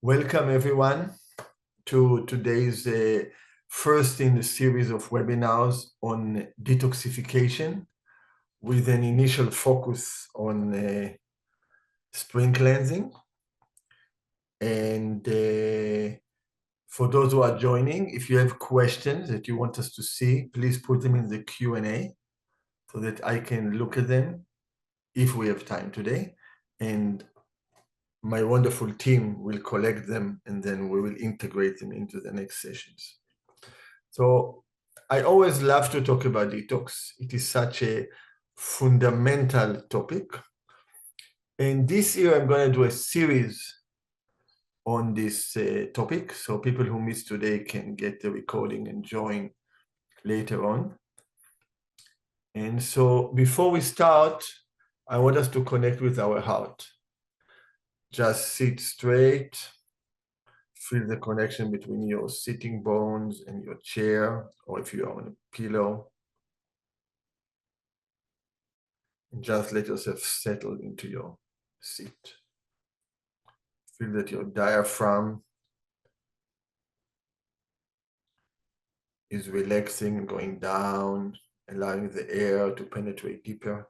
Welcome everyone to today's first in the series of webinars on detoxification with an initial focus on spring cleansing. And for those who are joining, if you have questions that you want us to see, please put them in the Q&A so that I can look at them if we have time today. And my wonderful team will collect them and then we will integrate them into the next sessions. So I always love to talk about detox. It is such a fundamental topic. And this year I'm going to do a series on this topic. So people who miss today can get the recording and join later on. And so before we start, I want us to connect with our heart. Just sit straight. Feel the connection between your sitting bones and your chair, or if you are on a pillow. And just let yourself settle into your seat. Feel that your diaphragm is relaxing and going down, allowing the air to penetrate deeper.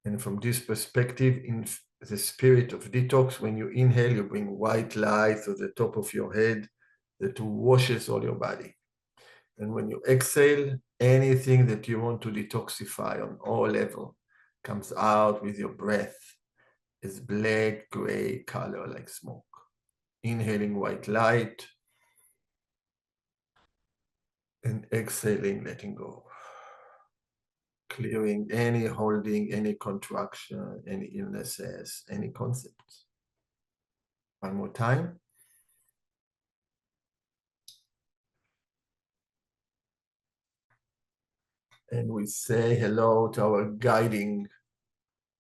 And from this perspective, in the spirit of detox, when you inhale, you bring white light to the top of your head that washes all your body. And when you exhale, anything that you want to detoxify on all levels comes out with your breath as black, gray color like smoke. Inhaling white light and exhaling, letting go. Clearing any holding, any contraction, any illnesses, any concepts. One more time. And we say hello to our guiding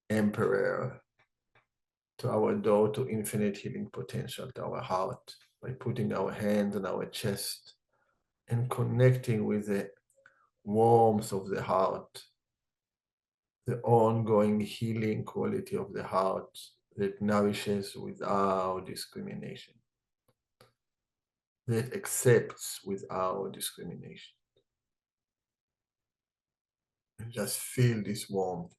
emperor, to our door to infinite healing potential, to our heart, by putting our hands on our chest and connecting with the warmth of the heart, the ongoing healing quality of the heart that nourishes without discrimination, that accepts without discrimination. And just feel this warmth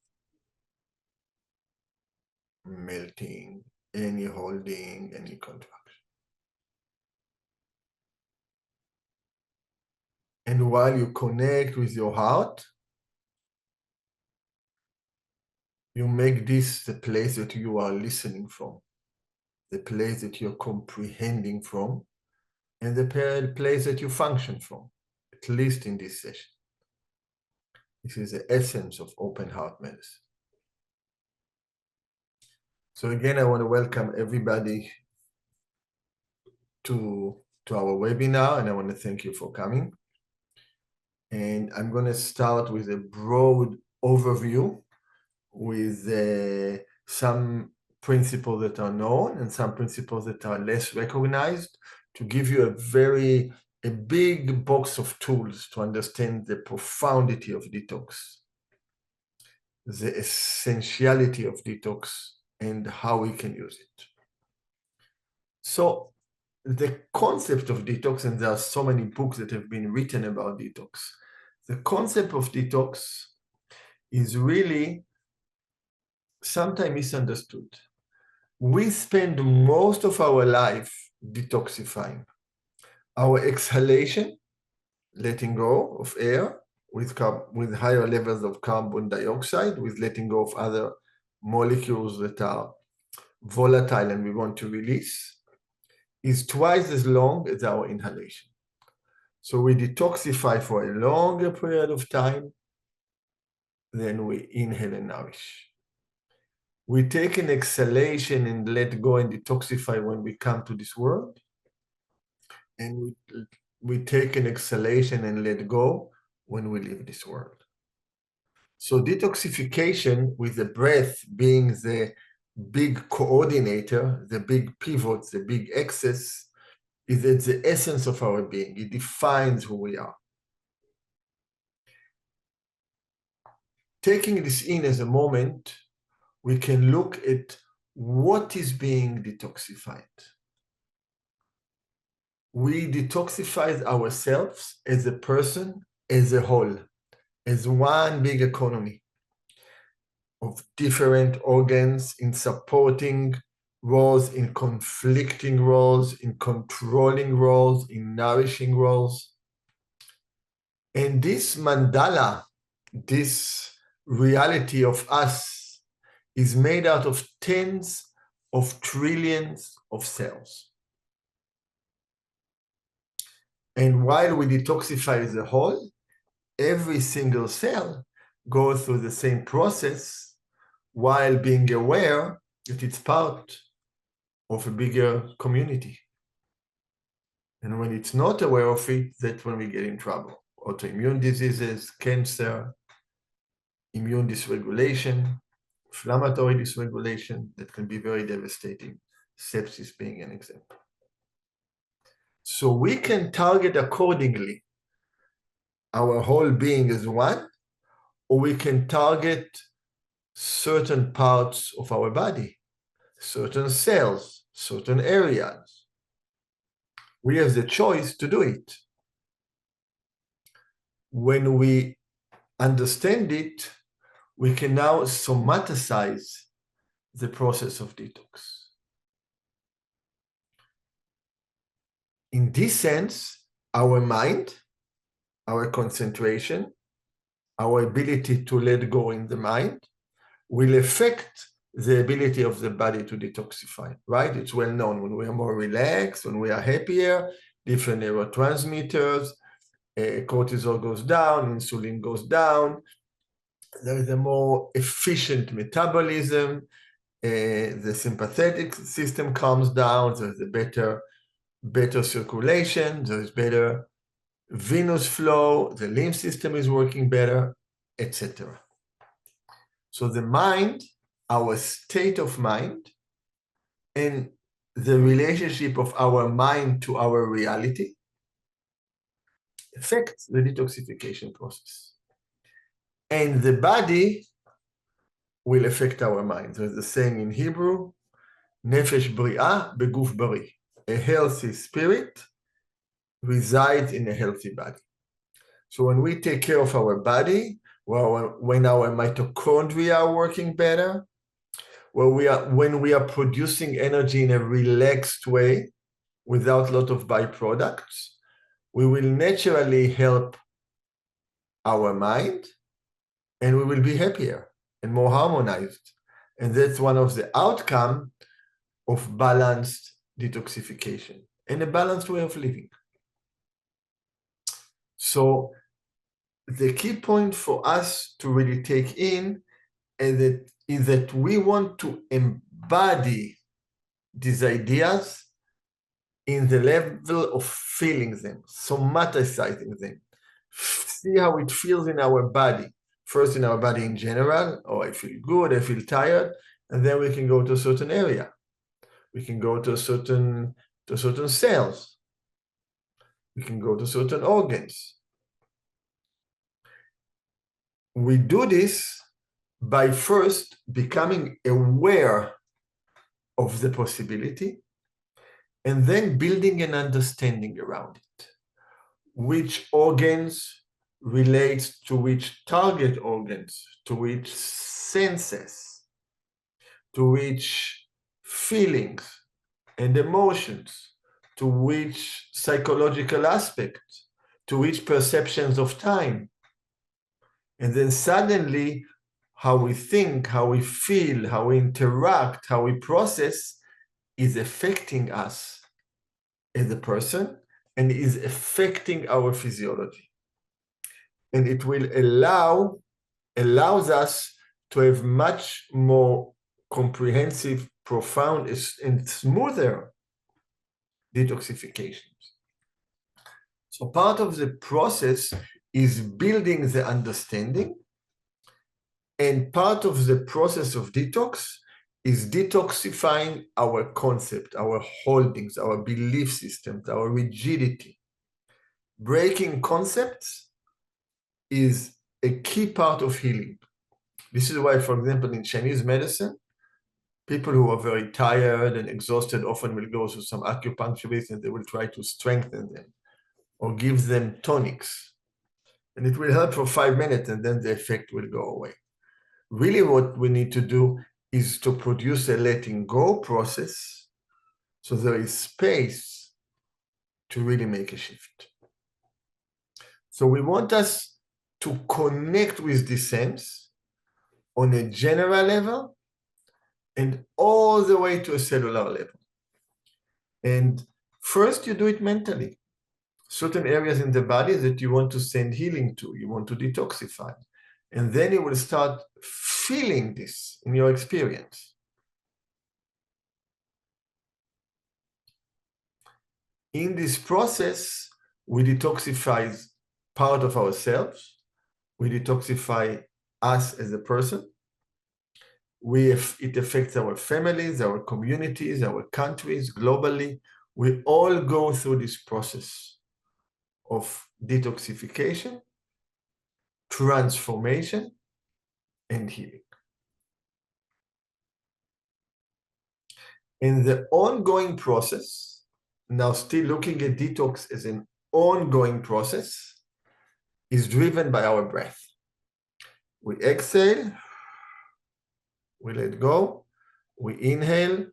melting, any holding, any contraction. And while you connect with your heart, you make this the place that you are listening from, the place that you're comprehending from, and the place that you function from, at least in this session. This is the essence of open heart medicine. So again, I want to welcome everybody to our webinar, and I want to thank you for coming. And I'm going to start with a broad overview with some principles that are known and some principles that are less recognized, to give you a big box of tools to understand the profundity of detox, the essentiality of detox, and how we can use it. So the concept of detox, and there are so many books that have been written about detox, the concept of detox is really sometimes misunderstood. We spend most of our life detoxifying. Our exhalation, letting go of air with higher levels of carbon dioxide, with letting go of other molecules that are volatile and we want to release, is twice as long as our inhalation. So we detoxify for a longer period of time than we inhale and nourish. We take an exhalation and let go and detoxify when we come to this world. And we take an exhalation and let go when we leave this world. So detoxification, with the breath being the big coordinator, the big pivot, the big axis, is at the essence of our being. It defines who we are. Taking this in as a moment, we can look at what is being detoxified? We detoxify ourselves as a person, as a whole, as one big economy of different organs in supporting roles, in conflicting roles, in controlling roles, in nourishing roles. And this mandala, this reality of us, is made out of tens of trillions of cells. And while we detoxify the whole, every single cell goes through the same process while being aware that it's part of a bigger community. And when it's not aware of it, that's when we get in trouble. Autoimmune diseases, cancer, immune dysregulation, inflammatory dysregulation, that can be very devastating, sepsis being an example. So we can target accordingly our whole being as one, or we can target certain parts of our body, certain cells, certain areas. We have the choice to do it. When we understand it, we can now somaticize the process of detox. In this sense, our mind, our concentration, our ability to let go in the mind will affect the ability of the body to detoxify, right? It's well known when we are more relaxed, when we are happier, different neurotransmitters, cortisol goes down, insulin goes down, there is a more efficient metabolism, the sympathetic system calms down, there's a better circulation, there's better venous flow, the lymph system is working better, etc. So the mind, our state of mind, and the relationship of our mind to our reality affects the detoxification process. And the body will affect our mind. There's a saying in Hebrew, nefesh bריאה beguf בריא. A healthy spirit resides in a healthy body. So when we take care of our body, when our mitochondria are working better, when we are producing energy in a relaxed way without a lot of byproducts, we will naturally help our mind and we will be happier and more harmonized. And that's one of the outcomes of balanced detoxification and a balanced way of living. So the key point for us to really take in is that we want to embody these ideas in the level of feeling them, somaticizing them, see how it feels in our body. First in our body in general, oh, I feel good, I feel tired, and then we can go to a certain area. We can go to certain cells. We can go to certain organs. We do this by first becoming aware of the possibility and then building an understanding around it. Which organs relate to which target organs, to which senses, to which feelings and emotions, to which psychological aspects, to which perceptions of time. And then suddenly, how we think, how we feel, how we interact, how we process is affecting us as a person and is affecting our physiology. And it will allows us to have much more comprehensive, profound, and smoother detoxifications. So part of the process is building the understanding, and part of the process of detox is detoxifying our concept, our holdings, our belief systems, our rigidity. Breaking concepts is a key part of healing. This is why, for example, in Chinese medicine, People who are very tired and exhausted often will go to some acupuncturist and they will try to strengthen them or give them tonics. And it will help for 5 minutes and then the effect will go away. Really what we need to do is to produce a letting go process so there is space to really make a shift. So we want us to connect with the sense on a general level and all the way to a cellular level. And first you do it mentally. Certain areas in the body that you want to send healing to, you want to detoxify. And then you will start feeling this in your experience. In this process, we detoxify part of ourselves. We detoxify us as a person. It affects our families, our communities, our countries, globally. We all go through this process of detoxification, transformation, and healing. In the ongoing process, now still looking at detox as an ongoing process, is driven by our breath. We exhale, we let go, we inhale,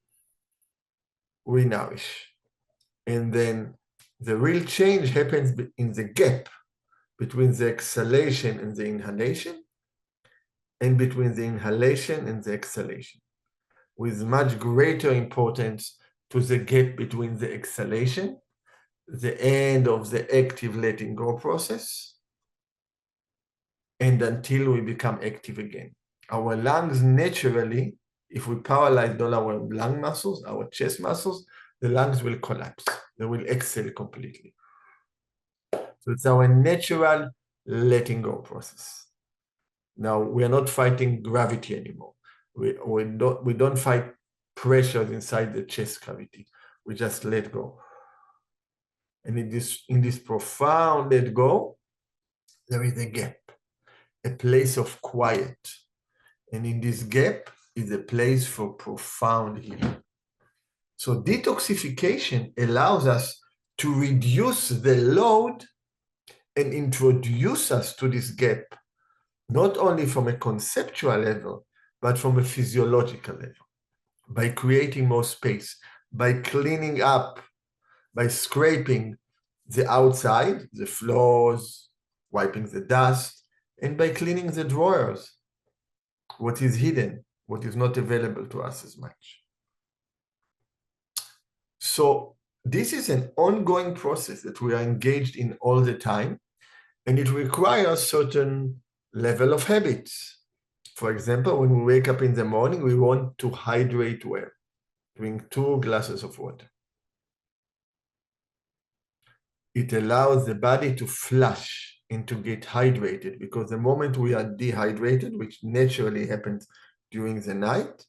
we nourish. And then the real change happens in the gap between the exhalation and the inhalation, and between the inhalation and the exhalation, with much greater importance to the gap between the exhalation, the end of the active letting go process, and until we become active again. Our lungs naturally, if we paralyze all our lung muscles, our chest muscles, the lungs will collapse. They will exhale completely. So it's our natural letting go process. Now, we are not fighting gravity anymore. We don't fight pressures inside the chest cavity. We just let go. And in this profound let go, there is a gap, a place of quiet. And in this gap is a place for profound healing. So detoxification allows us to reduce the load and introduce us to this gap, not only from a conceptual level, but from a physiological level, by creating more space, by cleaning up, by scraping the outside, the floors, wiping the dust, and by cleaning the drawers, what is hidden, what is not available to us as much. So this is an ongoing process that we are engaged in all the time, and it requires certain level of habits. For example, when we wake up in the morning, we want to hydrate well. Drink 2 glasses of water. It allows the body to flush and to get hydrated, because the moment we are dehydrated, which naturally happens during the night,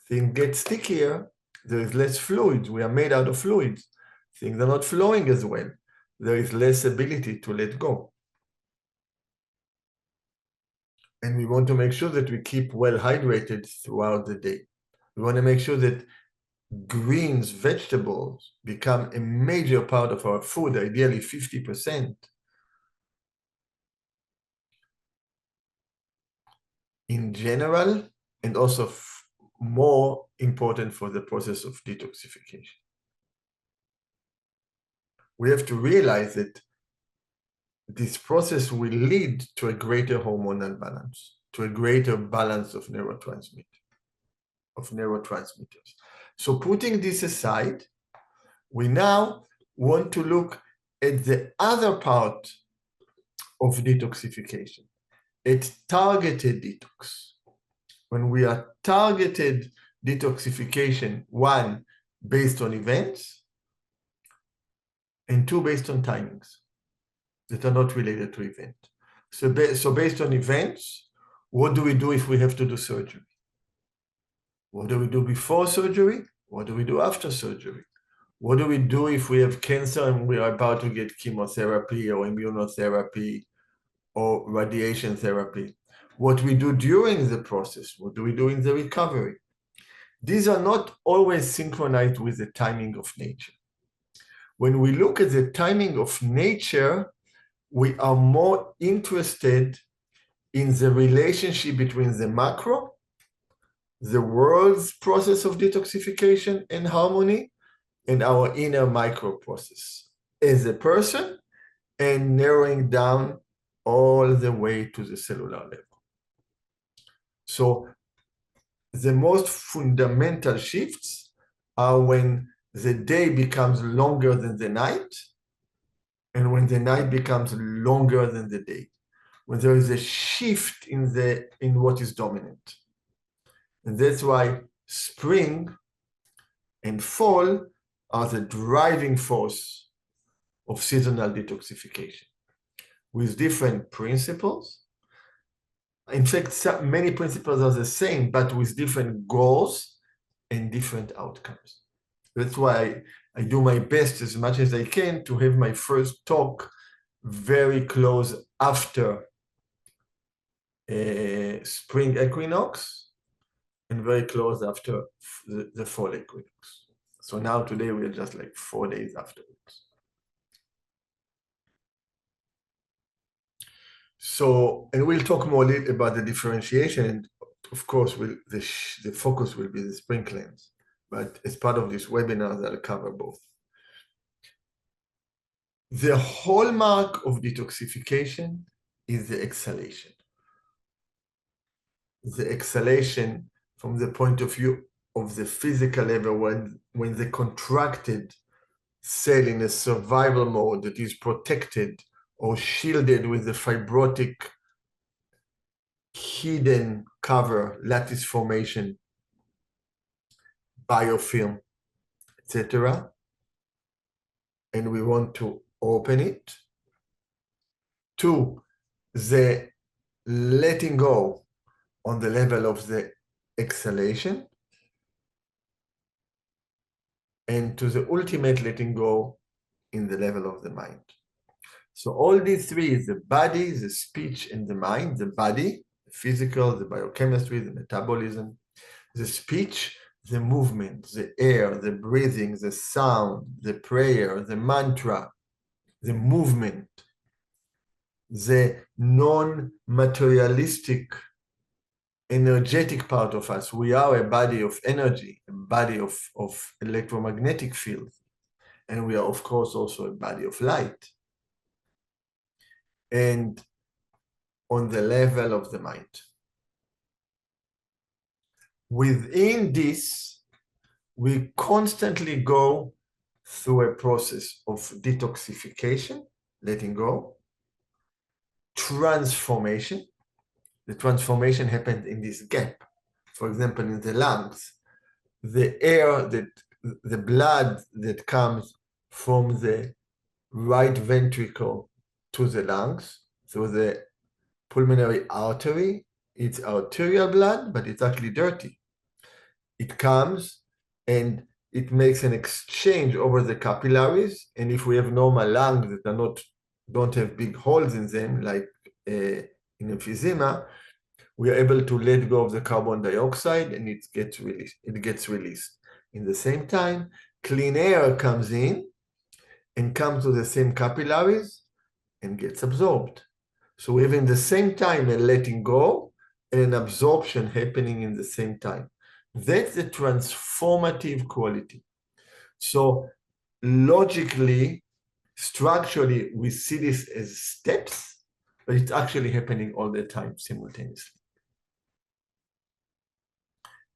things get stickier, there is less fluids. We are made out of fluids. Things are not flowing as well. There is less ability to let go. And we want to make sure that we keep well hydrated throughout the day. We want to make sure that greens, vegetables become a major part of our food, ideally 50%. In general, and also more important for the process of detoxification. We have to realize that this process will lead to a greater hormonal balance, to a greater balance of neurotransmitters. So putting this aside, we now want to look at the other part of detoxification, at targeted detox. When we are targeted detoxification, 1, based on events, and 2, based on timings that are not related to event. So based on events, what do we do if we have to do surgery? What do we do before surgery? What do we do after surgery? What do we do if we have cancer and we are about to get chemotherapy or immunotherapy or radiation therapy? What we do during the process? What do we do in the recovery? these are not always synchronized with the timing of nature. When we look at the timing of nature, we are more interested in the relationship between the macro, the world's process of detoxification and harmony, and our inner micro process as a person, and narrowing down all the way to the cellular level. So the most fundamental shifts are when the day becomes longer than the night, and when the night becomes longer than the day, when there is a shift in what is dominant. And that's why spring and fall are the driving force of seasonal detoxification, with different principles. In fact, many principles are the same, but with different goals and different outcomes. That's why I do my best as much as I can to have my first talk very close after spring equinox and very close after the fall equinox. So now today we're just like 4 days afterwards. So, and we'll talk more about the differentiation, and of course, the focus will be the spring cleanse. But as part of this webinar, I'll cover both. The hallmark of detoxification is the exhalation. The exhalation from the point of view of the physical level, when the contracted cell in a survival mode that is protected or shielded with the fibrotic hidden cover, lattice formation, biofilm, etc. And we want to open it. 2, the letting go on the level of the exhalation, and to the ultimate letting go in the level of the mind. So all these three, the body, the speech, and the mind. The body, the physical, the biochemistry, the metabolism. The speech, the movement, the air, the breathing, the sound, the prayer, the mantra, the movement, the non-materialistic, energetic part of us. We are a body of energy, a body of electromagnetic field. And we are, of course, also a body of light. And on the level of the mind. Within this, we constantly go through a process of detoxification, letting go, transformation. The transformation happens in this gap. For example, in the lungs, the air the blood that comes from the right ventricle to the lungs through the pulmonary artery, it's arterial blood, but it's actually dirty. It comes and it makes an exchange over the capillaries. And if we have normal lungs that don't have big holes in them, like in emphysema, we are able to let go of the carbon dioxide and it gets released. In the same time, clean air comes in and comes to the same capillaries and gets absorbed. So we have in the same time a letting go and an absorption happening in the same time. That's the transformative quality. So logically, structurally, we see this as steps, but it's actually happening all the time simultaneously.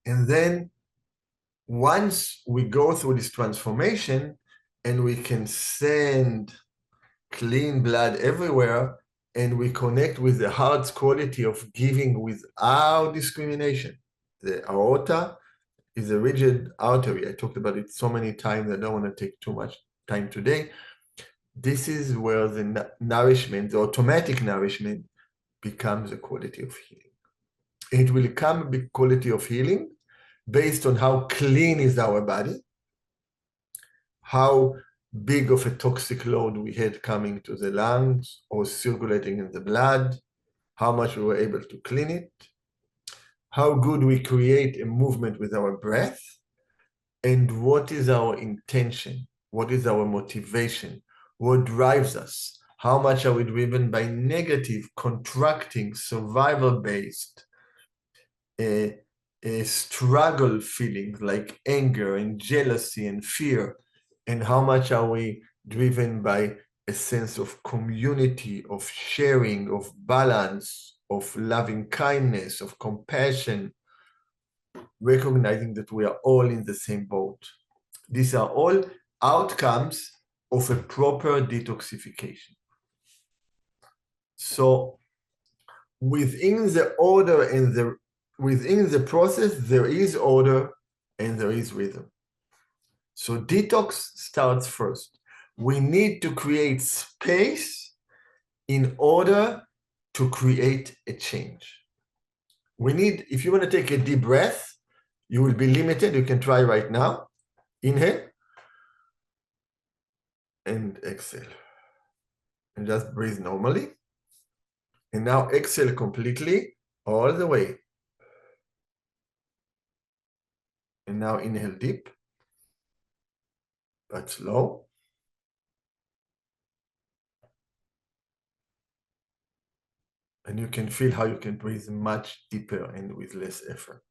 And then once we go through this transformation and we can send clean blood everywhere, and we connect with the heart's quality of giving without discrimination. The aorta is a rigid artery. I talked about it so many times, I don't want to take too much time today. This is where the nourishment, the automatic nourishment, becomes a quality of healing. It will become a big quality of healing based on how clean is our body, how big of a toxic load we had coming to the lungs or circulating in the blood, how much we were able to clean it, how good we create a movement with our breath, and what is our intention, what is our motivation, what drives us, how much are we driven by negative, contracting, survival-based, a struggle feelings like anger and jealousy and fear, and how much are we driven by a sense of community, of sharing, of balance, of loving kindness, of compassion, recognizing that we are all in the same boat. These are all outcomes of a proper detoxification. So within the order and within the process, there is order and there is rhythm. So detox starts first. We need to create space in order to create a change. We need, if you want to take a deep breath, you will be limited. You can try right now. Inhale and exhale. And just breathe normally. And now exhale completely, all the way. And now inhale deep, but slow. And you can feel how you can breathe much deeper and with less effort.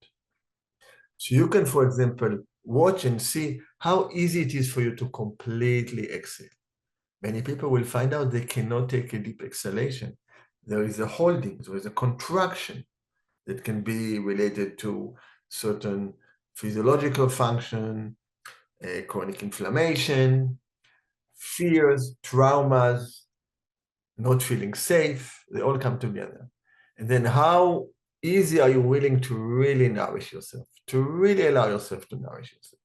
So you can, for example, watch and see how easy it is for you to completely exhale. Many people will find out they cannot take a deep exhalation. There is a holding, there is a contraction that can be related to certain physiological function, chronic inflammation, fears, traumas, not feeling safe. They all come together. And then how easy are you willing to really nourish yourself, to really allow yourself to nourish yourself?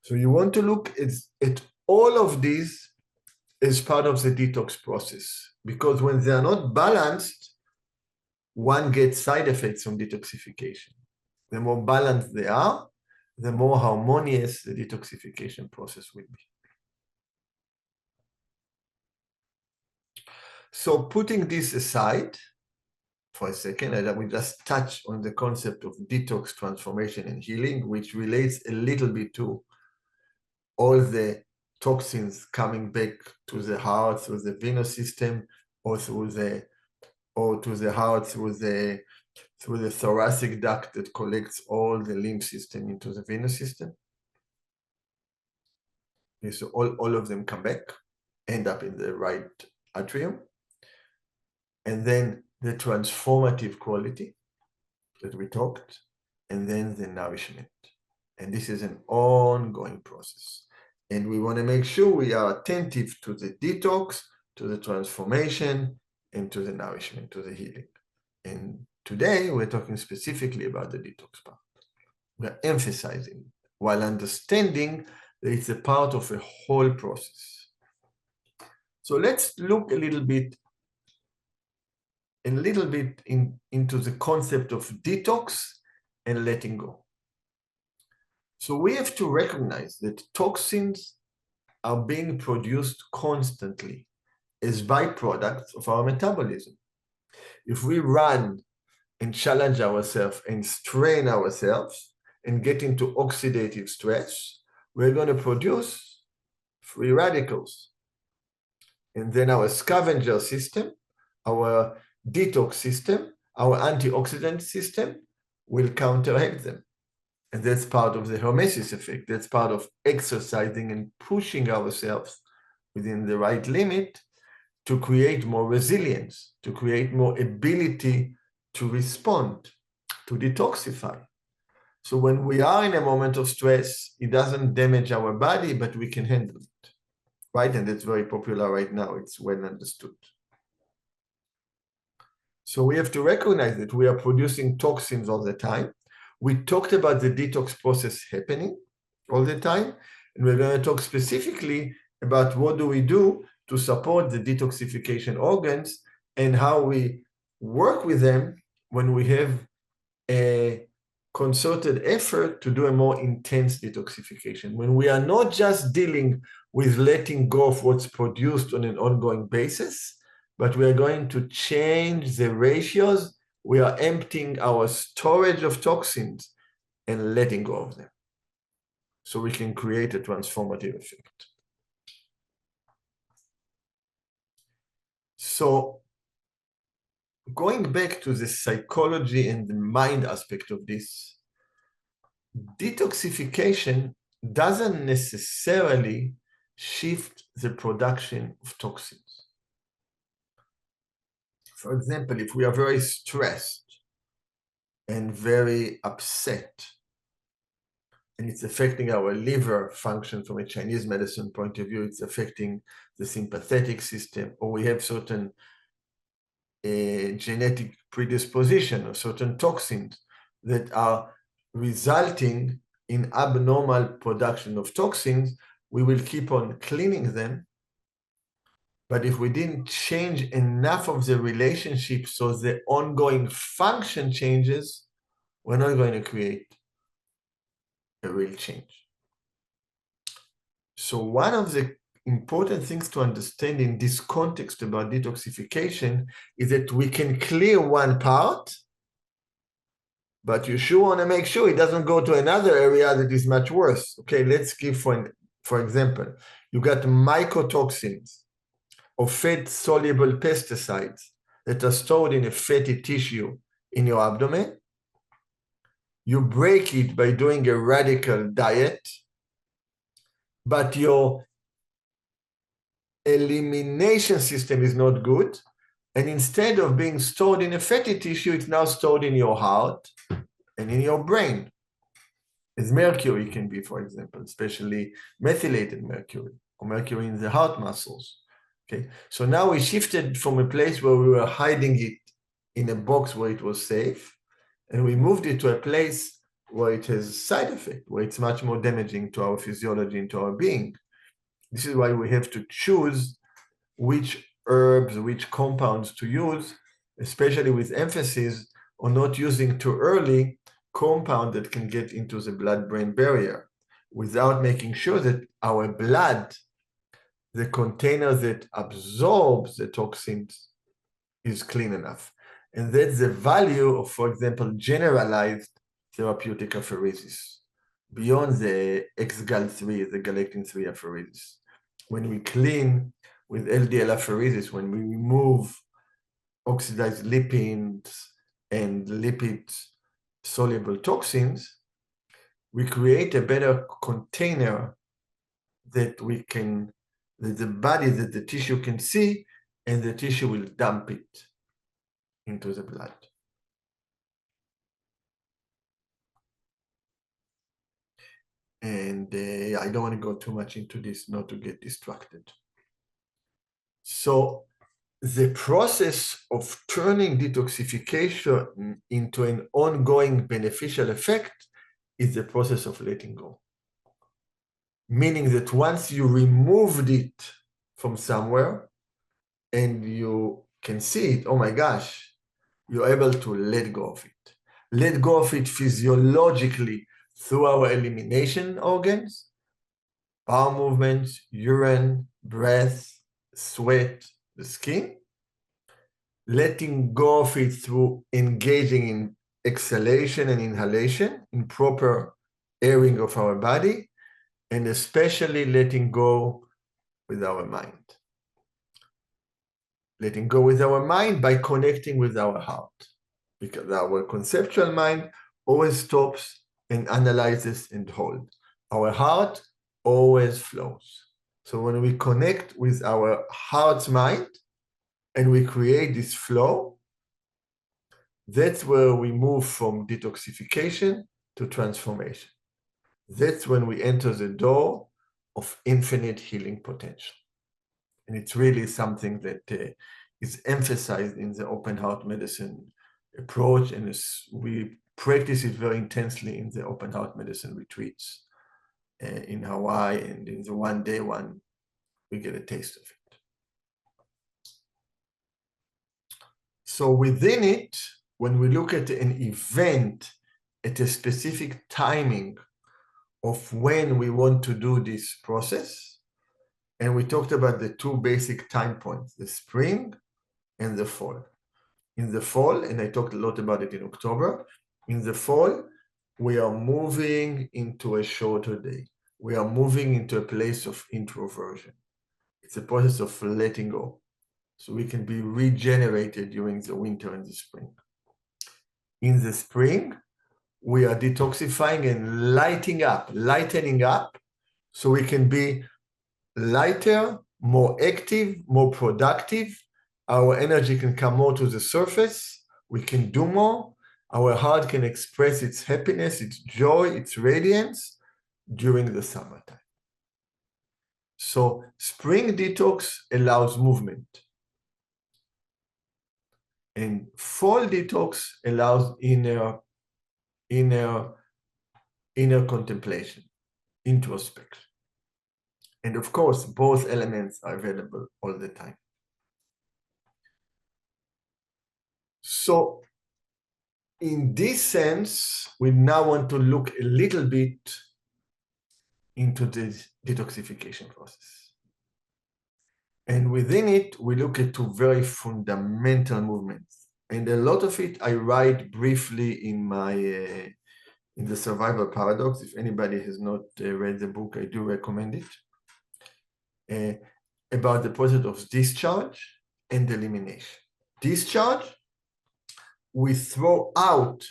So you want to look at all of these as part of the detox process, because when they are not balanced, one gets side effects from detoxification. The more balanced they are, the more harmonious the detoxification process will be. So putting this aside for a second, I will just touch on the concept of detox, transformation, and healing, which relates a little bit to all the toxins coming back to the heart through the venous system, or to the heart through the thoracic duct that collects all the lymph system into the venous system. Okay, so all of them come back, end up in the right atrium. And then the transformative quality that we talked, and then the nourishment. And this is an ongoing process. And we want to make sure we are attentive to the detox, to the transformation, and to the nourishment, to the healing. And today, we're talking specifically about the detox part. We're emphasizing, while understanding that it's a part of a whole process. So let's look a little bit into the concept of detox and letting go. So we have to recognize that toxins are being produced constantly as byproducts of our metabolism. If we run and challenge ourselves and strain ourselves and get into oxidative stress, we're going to produce free radicals. And then our scavenger system, our detox system, our antioxidant system will counteract them. And that's part of the hormesis effect. That's part of exercising and pushing ourselves within the right limit to create more resilience, to create more ability to respond, to detoxify. So when we are in a moment of stress, it doesn't damage our body, but we can handle it, right? And that's very popular right now. It's well understood. So we have to recognize that we are producing toxins all the time. We talked about the detox process happening all the time, and we're going to talk specifically about what do we do to support the detoxification organs and how we work with them when we have a concerted effort to do a more intense detoxification. When we are not just dealing with letting go of what's produced on an ongoing basis, but we are going to change the ratios we are emptying our storage of toxins and letting go of them. So we can create a transformative effect. So going back to the psychology and the mind aspect of this, detoxification doesn't necessarily shift the production of toxins. For example, if we are very stressed and very upset, and it's affecting our liver function from a Chinese medicine point of view, it's affecting the sympathetic system, or we have certain genetic predisposition or certain toxins that are resulting in abnormal production of toxins, we will keep on cleaning them. But if we didn't change enough of the relationship so the ongoing function changes, we're not going to create a real change. So one of the important things to understand in this context about detoxification is that we can clear one part, but you sure want to make sure it doesn't go to another area that is much worse. Okay, let's give for example, you got mycotoxins or fat-soluble pesticides that are stored in a fatty tissue in your abdomen. You break it by doing a radical diet, but your elimination system is not good. And instead of being stored in a fatty tissue, it's now stored in your heart and in your brain. As mercury can be, for example, especially methylated mercury or mercury in the heart muscles. Okay, so now we shifted from a place where we were hiding it in a box where it was safe, and we moved it to a place where it has side effect, where it's much more damaging to our physiology and to our being. This is why we have to choose which herbs, which compounds to use, especially with emphasis on not using too early compound that can get into the blood-brain barrier without making sure that our blood, the container that absorbs the toxins, is clean enough. And that's the value of, for example, generalized therapeutic apheresis, beyond the XGAL3, the galectin-3 apheresis. When we clean with LDL apheresis, when we remove oxidized lipids and lipid-soluble toxins, we create a better container that we can, that the body, that the tissue can see, and the tissue will dump it into the blood. And I don't want to go too much into this, not to get distracted. So the process of turning detoxification into an ongoing beneficial effect is the process of letting go. Meaning that once you removed it from somewhere and you can see it, oh my gosh, you're able to let go of it. Let go of it physiologically through our elimination organs, bowel movements, urine, breath, sweat, the skin. Letting go of it through engaging in exhalation and inhalation, in proper airing of our body, and especially letting go with our mind. Letting go with our mind by connecting with our heart, because our conceptual mind always stops and analyzes and holds. Our heart always flows. So when we connect with our heart's mind and we create this flow, that's where we move from detoxification to transformation. That's when we enter the door of infinite healing potential. And it's really something that is emphasized in the open heart medicine approach, and we practice it very intensely in the open heart medicine retreats in Hawaii, and in the one-day one, we get a taste of it. So within it, when we look at an event at a specific timing of when we want to do this process, and we talked about the two basic time points, the spring and the fall. In the fall, and I talked a lot about it in October, in the fall, we are moving into a shorter day. We are moving into a place of introversion. It's a process of letting go. So we can be regenerated during the winter and the spring. In the spring, we are detoxifying and lightening up, so we can be lighter, more active, more productive. Our energy can come more to the surface. We can do more. Our heart can express its happiness, its joy, its radiance during the summertime. So spring detox allows movement. And fall detox allows inner contemplation, introspection. And of course, both elements are available all the time. So in this sense, we now want to look a little bit into the detoxification process. And within it, we look at two very fundamental movements. And a lot of it I write briefly in my in the Survival Paradox. If anybody has not read the book, I do recommend it. About the process of discharge and elimination. Discharge, we throw out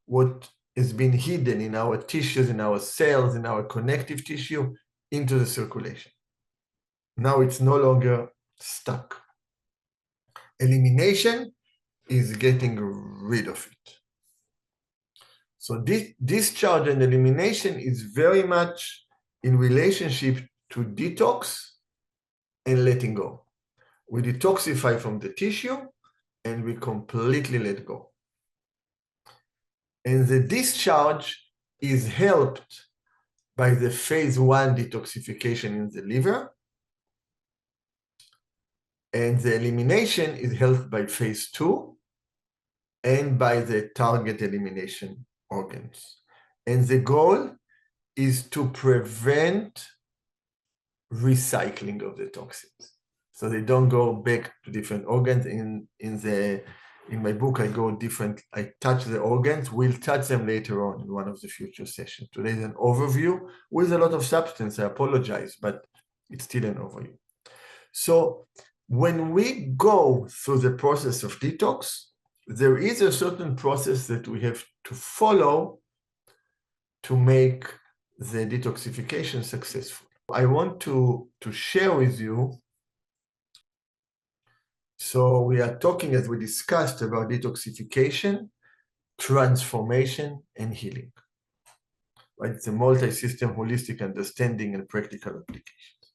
what has been hidden in our tissues, in our cells, in our connective tissue, into the circulation. Now it's no longer stuck. Elimination is getting rid of it. So this discharge and elimination is very much in relationship to detox and letting go. We detoxify from the tissue and we completely let go. And the discharge is helped by the phase 1 detoxification in the liver, and the elimination is helped by phase 2 and by the target elimination organs. And the goal is to prevent recycling of the toxins, so they don't go back to different organs. In my book, I touch the organs. We'll touch them later on in one of the future sessions. Today is an overview with a lot of substance. I apologize, but it's still an overview. So when we go through the process of detox, there is a certain process that we have to follow to make the detoxification successful. I want to share with you. So we are talking, as we discussed, about detoxification, transformation, and healing. Right? It's a multi-system, holistic understanding and practical applications.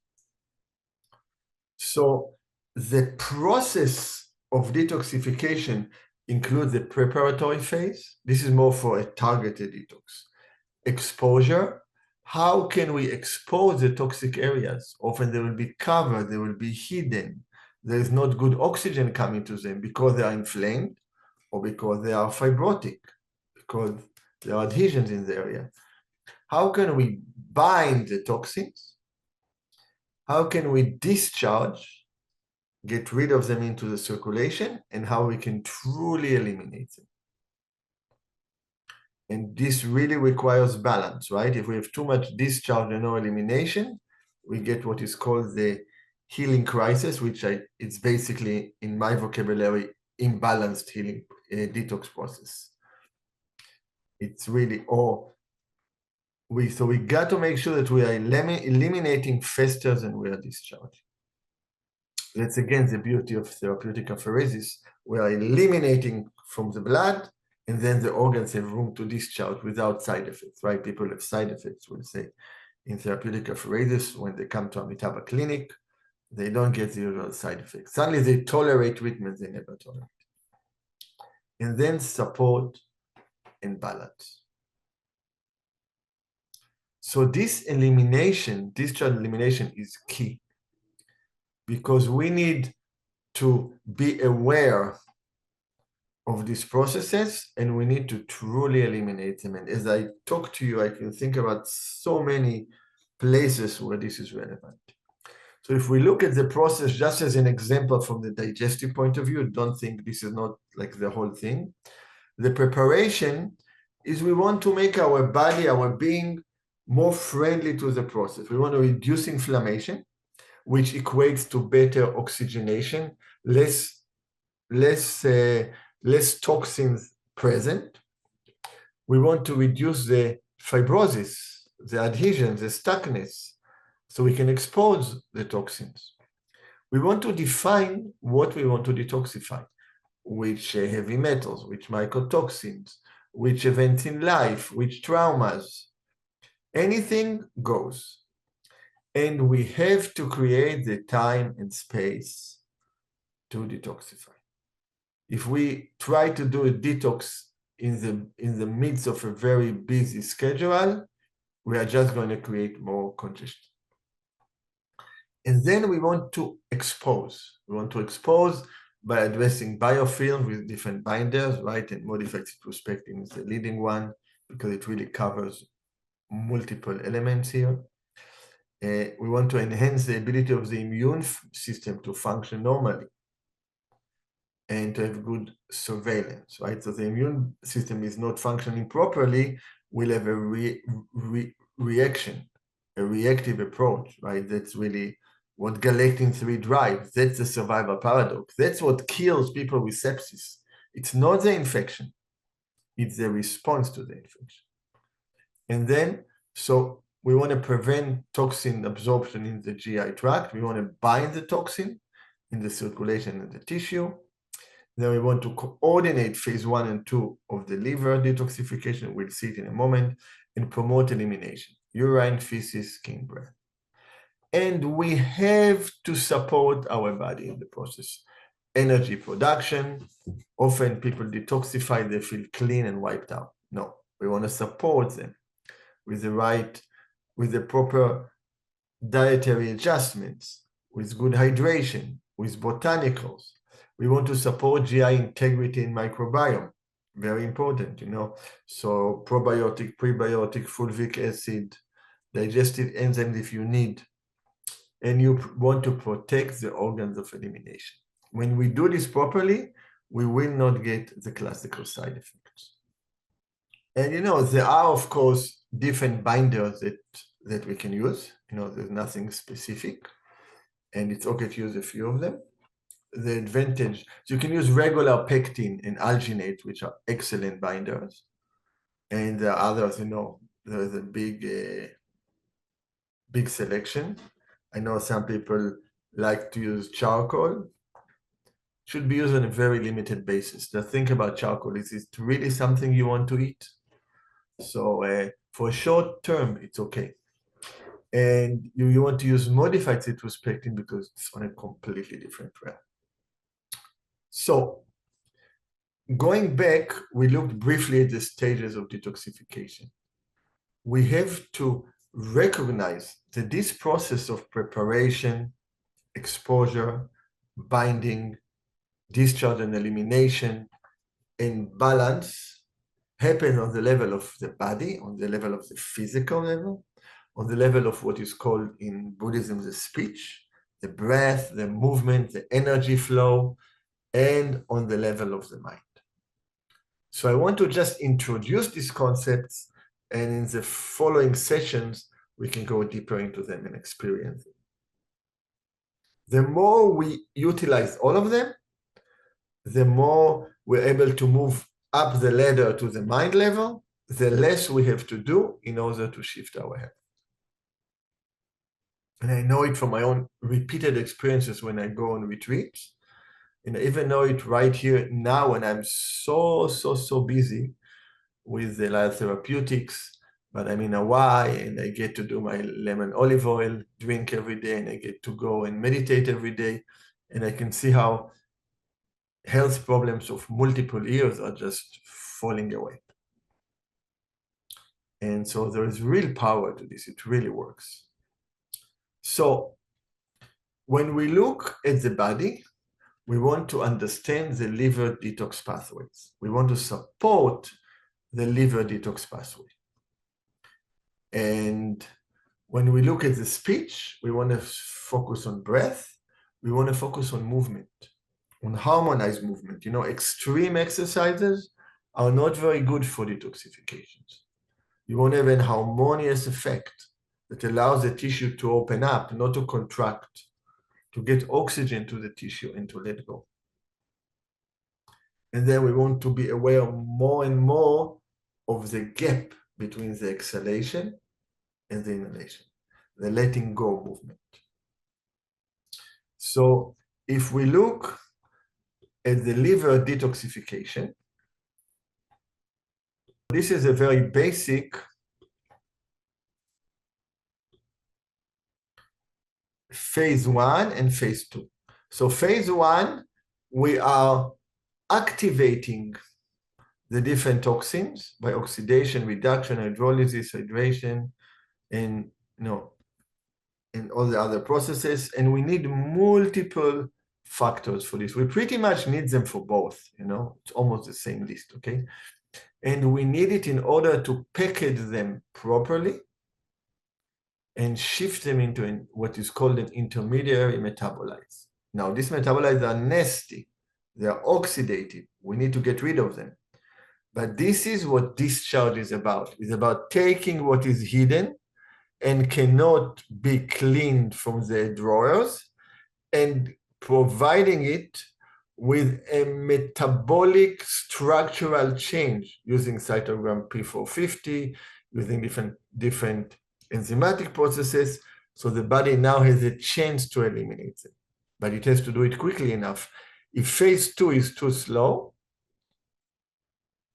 So the process of detoxification includes the preparatory phase. This is more for a targeted detox. Exposure. How can we expose the toxic areas? Often they will be covered, they will be hidden. There is not good oxygen coming to them because they are inflamed or because they are fibrotic, because there are adhesions in the area. How can we bind the toxins? How can we discharge, get rid of them into the circulation, and how we can truly eliminate them? And this really requires balance, right? If we have too much discharge and no elimination, we get what is called the healing crisis, which it's basically, in my vocabulary, imbalanced healing detox process. It's really, so we got to make sure that we are eliminating faster than we are discharging. That's again the beauty of therapeutic apheresis. We are eliminating from the blood, and then the organs have room to discharge without side effects, right? People have side effects, we'll say, in therapeutic apheresis. When they come to Amitabha clinic, they don't get the usual side effects. Suddenly they tolerate treatments they never tolerate. And then support and balance. So this elimination, discharge elimination, is key, because we need to be aware of these processes and we need to truly eliminate them. And as I talk to you, I can think about so many places where this is relevant. So if we look at the process just as an example from the digestive point of view, don't think this is not like the whole thing. The preparation is we want to make our body, our being, more friendly to the process. We want to reduce inflammation, which equates to better oxygenation, less toxins present. We want to reduce the fibrosis, the adhesion, the stuckness, so we can expose the toxins. We want to define what we want to detoxify, which heavy metals, which mycotoxins, which events in life, which traumas. Anything goes. And we have to create the time and space to detoxify. If we try to do a detox in the midst of a very busy schedule, we are just going to create more congestion. And then we want to expose. We want to expose by addressing biofilm with different binders, right? And modified citrospectin is the leading one because it really covers multiple elements here. We want to enhance the ability of the immune system to function normally and to have good surveillance, right? So the immune system is not functioning properly, we'll have a reaction, a reactive approach, right? That's really what galectin-3 drives. That's the survival paradox. That's what kills people with sepsis. It's not the infection, it's the response to the infection. And then, so we want to prevent toxin absorption in the GI tract. We want to bind the toxin in the circulation and the tissue. Then we want to coordinate phase 1 and 2 of the liver detoxification. We'll see it in a moment, and promote elimination, urine, feces, skin, breath. And we have to support our body in the process. Energy production. Often people detoxify, they feel clean and wiped out. No, we want to support them with the proper dietary adjustments, with good hydration, with botanicals. We want to support GI integrity and microbiome. Very important, you know. So probiotic, prebiotic, fulvic acid, digestive enzymes if you need. And you want to protect the organs of elimination. When we do this properly, we will not get the classical side effects. And you know, there are, of course, different binders that we can use. You know, there's nothing specific, and it's okay to use a few of them. The advantage, so you can use regular pectin and alginate, which are excellent binders. And there are others, you know, there's a big selection. I know some people like to use charcoal. Should be used on a very limited basis. Now think about charcoal. Is it really something you want to eat? So for short term, it's okay. And you want to use modified citrospectin because it's on a completely different realm. So going back, we looked briefly at the stages of detoxification. We have to recognize that this process of preparation, exposure, binding, discharge and elimination, and balance happen on the level of the body, on the level of the physical level, on the level of what is called in Buddhism the speech, the breath, the movement, the energy flow, and on the level of the mind. So I want to just introduce these concepts, and in the following sessions, we can go deeper into them and experience them. The more we utilize all of them, the more we're able to move up the ladder to the mind level, the less we have to do in order to shift our health. And I know it from my own repeated experiences when I go on retreats. And I even know it right here now when I'm so busy with the light therapeutics, but I'm in Hawaii and I get to do my lemon olive oil drink every day, and I get to go and meditate every day. And I can see how health problems of multiple years are just falling away. And so there is real power to this. It really works. So when we look at the body, we want to understand the liver detox pathways. We want to support the liver detox pathway. And When we look at the speech, we want to focus on breath. We want to focus on movement, on harmonized movement. You know, extreme exercises are not very good for detoxifications. You want to have an harmonious effect that allows the tissue to open up, not to contract, to get oxygen to the tissue and to let go. And then we want to be aware more and more of the gap between the exhalation and the inhalation, the letting go movement. So if we look at the liver detoxification, this is a very basic phase 1 and phase 2. So phase 1, we are activating the different toxins by oxidation, reduction, hydrolysis, hydration, and and all the other processes. And we need multiple factors for this. We pretty much need them for both, it's almost the same list, okay? And we need it in order to package them properly and shift them into what is called an intermediary metabolites. Now, these metabolites are nasty. They are oxidative. We need to get rid of them. But this is what discharge is about. It's about taking what is hidden and cannot be cleaned from the drawers and providing it with a metabolic structural change using cytogram P450, using different enzymatic processes, so the body now has a chance to eliminate them. But it has to do it quickly enough. If phase 2 is too slow,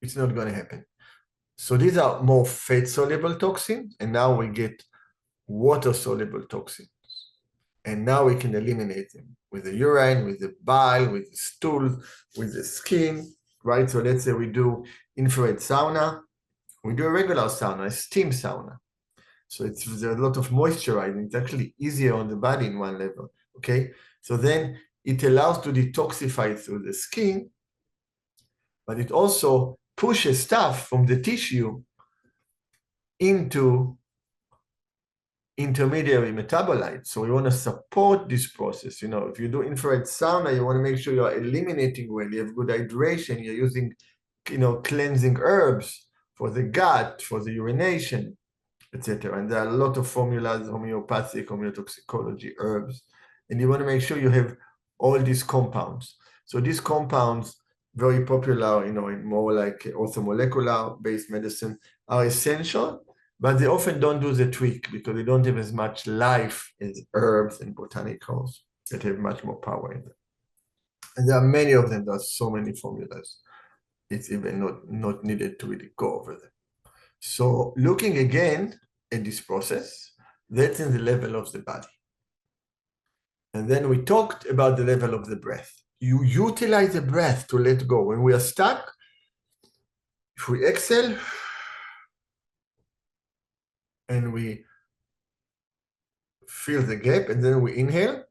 it's not going to happen. So these are more fat-soluble toxins, and now we get water-soluble toxins. And now we can eliminate them with the urine, with the bile, with the stool, with the skin, right? So let's say we do infrared sauna. We do a regular sauna, a steam sauna. So there's a lot of moisturizing. It's actually easier on the body in one level, okay? So then it allows to detoxify through the skin, but it also pushes stuff from the tissue into intermediary metabolites. So we want to support this process. If you do infrared sauna, you want to make sure you're eliminating well, you have good hydration, you're using, cleansing herbs for the gut, for the urination, etc. And there are a lot of formulas, homeopathic, homeotoxicology, herbs. And you want to make sure you have all these compounds. So these compounds, very popular, in more like orthomolecular-based medicine, are essential, but they often don't do the trick because they don't have as much life as herbs and botanicals that have much more power in them. And there are many of them. There are so many formulas. It's even not needed to really go over them. So looking again at this process, that's in the level of the body. And then we talked about the level of the breath. You utilize the breath to let go. When we are stuck, if we exhale, and we feel the gap, and then we inhale,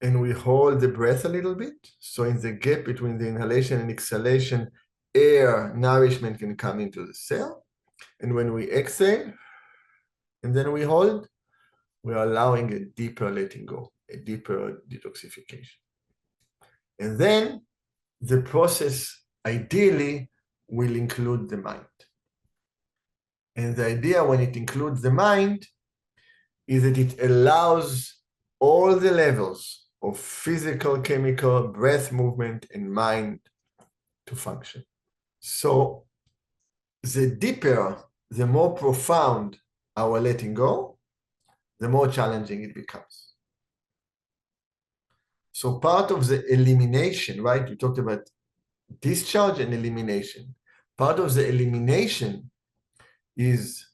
and we hold the breath a little bit. So in the gap between the inhalation and exhalation, air, nourishment can come into the cell. And when we exhale, and then we hold, we are allowing a deeper letting go, a deeper detoxification. And then the process ideally will include the mind. And the idea when it includes the mind is that it allows all the levels of physical, chemical, breath movement, and mind to function. So the deeper, the more profound our letting go, the more challenging it becomes. So part of the elimination, right? We talked about discharge and elimination. Part of the elimination is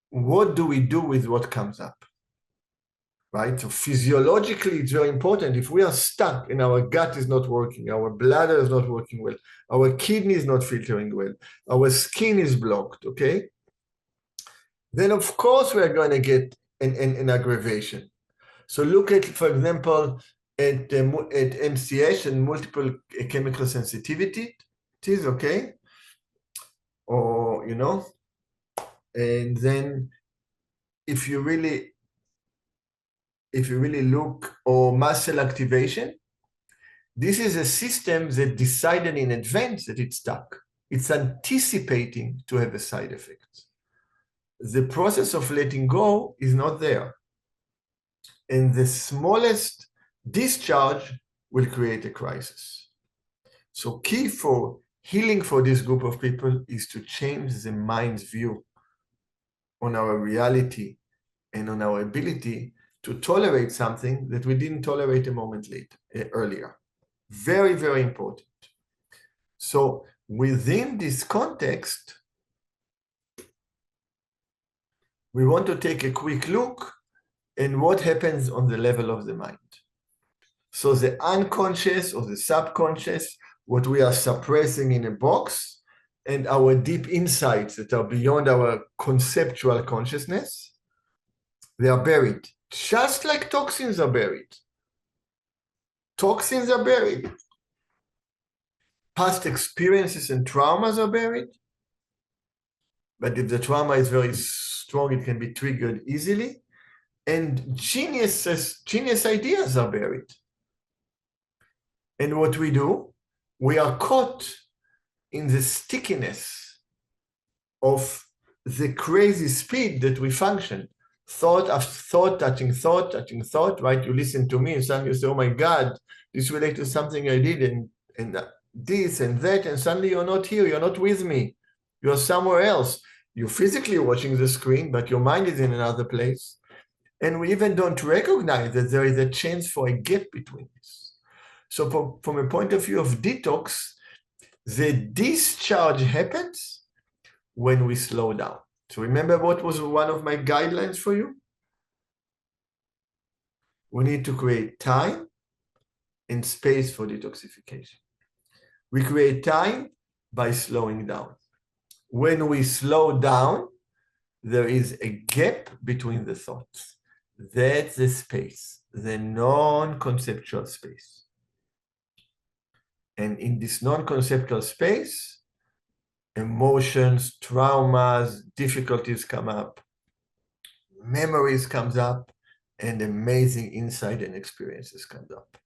what do we do with what comes up, right? So physiologically, it's very important. If we are stuck and our gut is not working, our bladder is not working well, our kidney is not filtering well, our skin is blocked, okay? Then of course we're going to get an aggravation. So look at, for example, at MCH and multiple chemical sensitivities, okay? Or, and then if you really look, or muscle activation, this is a system that decided in advance that it's stuck. It's anticipating to have a side effect. The process of letting go is not there. And the smallest discharge will create a crisis. So key for healing for this group of people is to change the mind's view on our reality and on our ability to tolerate something that we didn't tolerate a moment earlier. Very, very important. So within this context, we want to take a quick look at what happens on the level of the mind. So the unconscious or the subconscious, what we are suppressing in a box, and our deep insights that are beyond our conceptual consciousness, they are buried, just like toxins are buried. Toxins are buried. Past experiences and traumas are buried. But if the trauma is very strong, it can be triggered easily. And genius ideas are buried. And what we do, we are caught in the stickiness of the crazy speed that we function. Thought after thought, touching thought, right? You listen to me and suddenly you say, oh my God, this relates to something I did, and this and that, and suddenly you're not here, you're not with me, you're somewhere else. You're physically watching the screen, but your mind is in another place. And we even don't recognize that there is a chance for a gap between this. So from a point of view of detox, the discharge happens when we slow down. So remember what was one of my guidelines for you? We need to create time and space for detoxification. We create time by slowing down. When we slow down, there is a gap between the thoughts. That's the space, the non-conceptual space. And in this non-conceptual space, emotions, traumas, difficulties come up, memories comes up, and amazing insight and experiences comes up.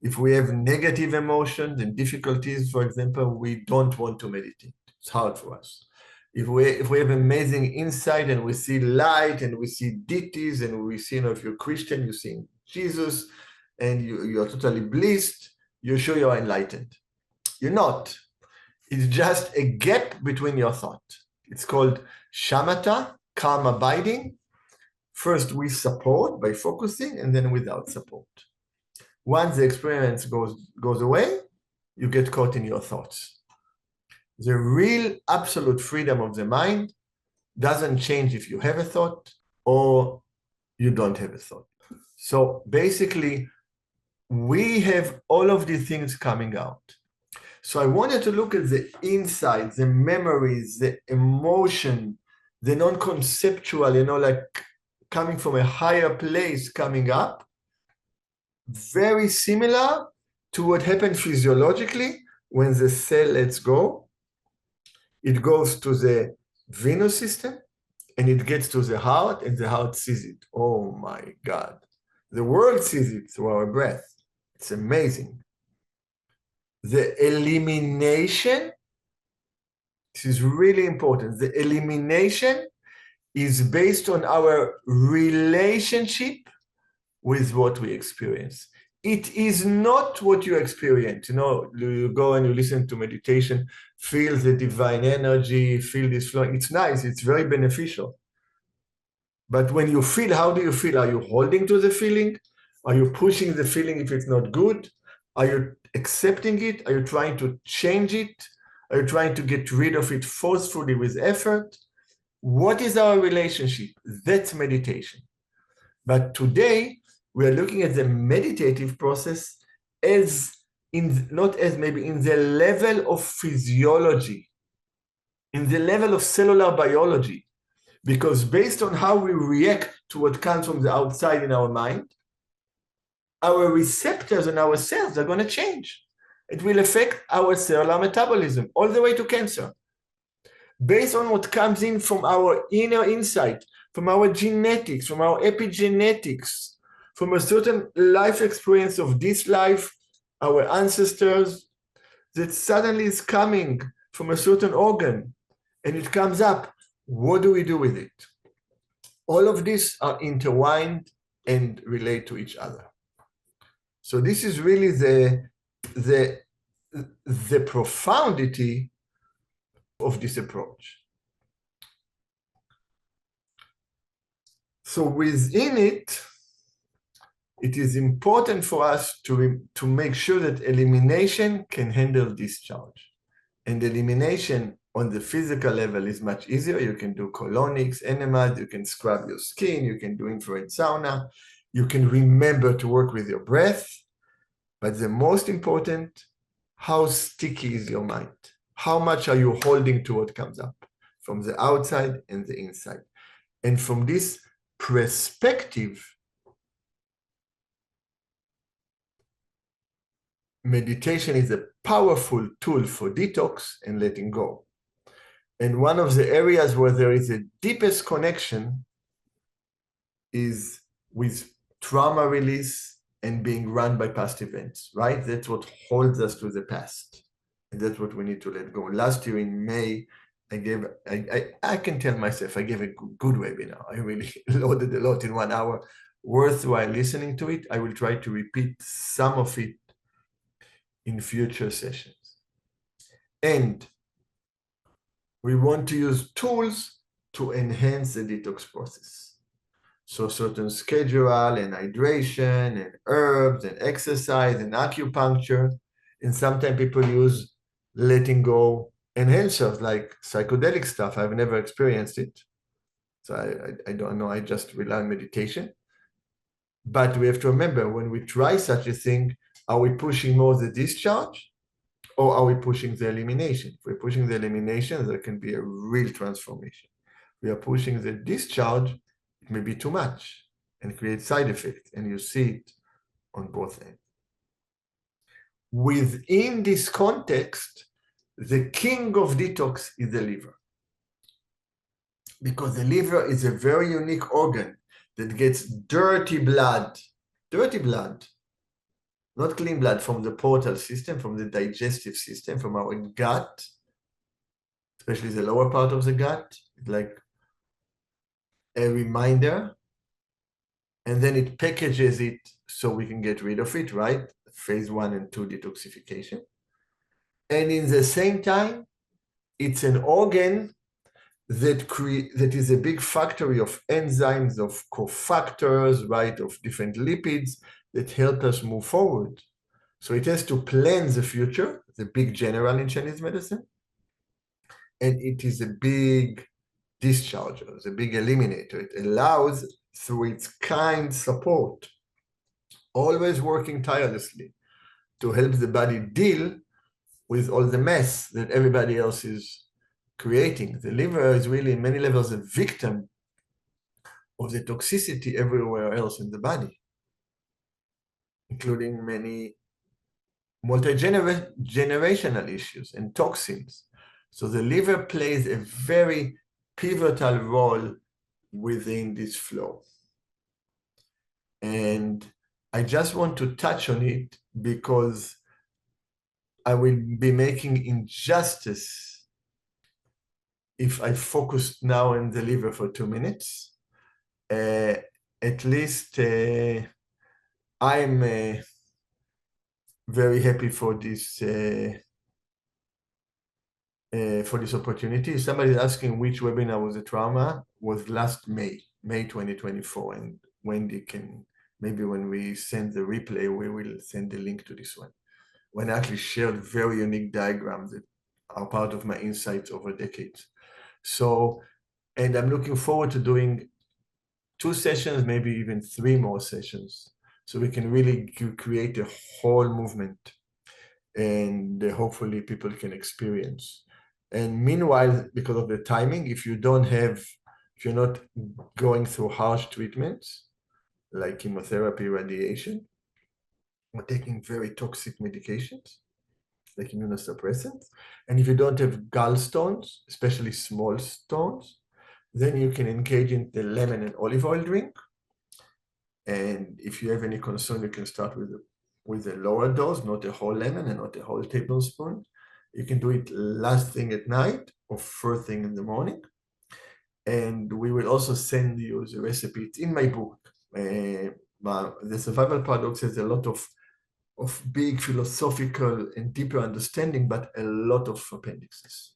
If we have negative emotions and difficulties, for example, we don't want to meditate. It's hard for us. If we have amazing insight and we see light and we see deities and we see, if you're Christian, you see Jesus and you're totally blissed, you're sure you're enlightened. You're not. It's just a gap between your thought. It's called shamatha, calm abiding. First with support by focusing, and then without support. Once the experience goes away, you get caught in your thoughts. The real absolute freedom of the mind doesn't change if you have a thought or you don't have a thought. So basically, we have all of these things coming out. So I wanted to look at the insights, the memories, the emotion, the non-conceptual, like coming from a higher place coming up, very similar to what happened physiologically when the cell lets go. It goes to the venous system and it gets to the heart and the heart sees it. Oh my God. The world sees it through our breath. It's amazing. The elimination, this is really important. The elimination is based on our relationship with what we experience. It is not what you experience. You go and you listen to meditation, feel the divine energy, feel this flow. It's nice, it's very beneficial. But when you feel, how do you feel? Are you holding to the feeling? Are you pushing the feeling if it's not good? Are you accepting it? Are you trying to change it? Are you trying to get rid of it forcefully with effort? What is our relationship? That's meditation. But today, we are looking at the meditative process not as maybe in the level of physiology, in the level of cellular biology, because based on how we react to what comes from the outside in our mind, our receptors and our cells are going to change. It will affect our cellular metabolism all the way to cancer. Based on what comes in from our inner insight, from our genetics, from our epigenetics, from a certain life experience of this life, our ancestors, that suddenly is coming from a certain organ and it comes up. What do we do with it? All of these are intertwined and relate to each other. So this is really the profundity of this approach. So within it, it is important for us to make sure that elimination can handle discharge. And elimination on the physical level is much easier. You can do colonics, enemas, you can scrub your skin, you can do infrared sauna, you can remember to work with your breath. But the most important, how sticky is your mind? How much are you holding to what comes up from the outside and the inside? And from this perspective, meditation is a powerful tool for detox and letting go. And one of the areas where there is a deepest connection is with trauma release and being run by past events, right? That's what holds us to the past. And that's what we need to let go. Last year in May, I can tell myself, I gave a good webinar. I really loaded a lot in 1 hour. Worthwhile listening to it. I will try to repeat some of it in future sessions. And we want to use tools to enhance the detox process. So certain schedule and hydration and herbs and exercise and acupuncture. And sometimes people use letting go enhancers like psychedelic stuff. I've never experienced it. So I don't know, I just rely on meditation. But we have to remember, when we try such a thing, are we pushing more the discharge or are we pushing the elimination? If we're pushing the elimination, there can be a real transformation. If we are pushing the discharge, it may be too much and create side effects, and you see it on both ends. Within this context, the king of detox is the liver. Because the liver is a very unique organ that gets dirty blood, not clean blood, from the portal system, from the digestive system, from our gut, especially the lower part of the gut, like a reminder, and then it packages it so we can get rid of it, right? Phase 1 and 2 detoxification. And in the same time, it's an organ that is a big factory of enzymes, of cofactors, right, of different lipids that help us move forward. So it has to plan the future, the big general in Chinese medicine, and it is a big discharger, the big eliminator. It allows, through its kind support, always working tirelessly to help the body deal with all the mess that everybody else is creating. The liver is really, in many levels, a victim of the toxicity everywhere else in the body, including many multi-generational issues and toxins. So the liver plays a very pivotal role within this flow. And I just want to touch on it because I will be making injustice if I focus now on the liver for 2 minutes. At least I'm very happy for this opportunity. Somebody is asking which webinar was the trauma. Was last May 2024, and Wendy can, maybe when we send the replay, we will send the link to this one. When I actually shared very unique diagrams that are part of my insights over decades. So, and I'm looking forward to doing 2 sessions, maybe even 3 more sessions, so we can really create a whole movement and hopefully people can experience. And meanwhile, because of the timing, if you're not going through harsh treatments like chemotherapy, radiation, or taking very toxic medications like immunosuppressants, and if you don't have gallstones, especially small stones, Then you can engage in the lemon and olive oil drink. And if you have any concern, you can start with a lower dose, not a whole lemon and not a whole tablespoon. You can do it last thing at night or first thing in the morning. And we will also send you the recipe. It's in my book. The Survival Paradox has a lot of big philosophical and deeper understanding, but a lot of appendixes.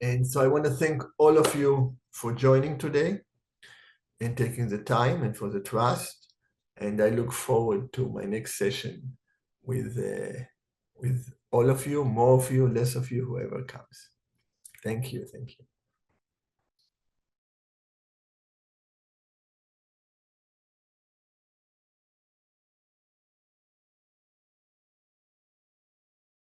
And so I want to thank all of you for joining today and taking the time and for the trust. And I look forward to my next session with all of you, more of you, less of you, whoever comes. Thank you. Thank you.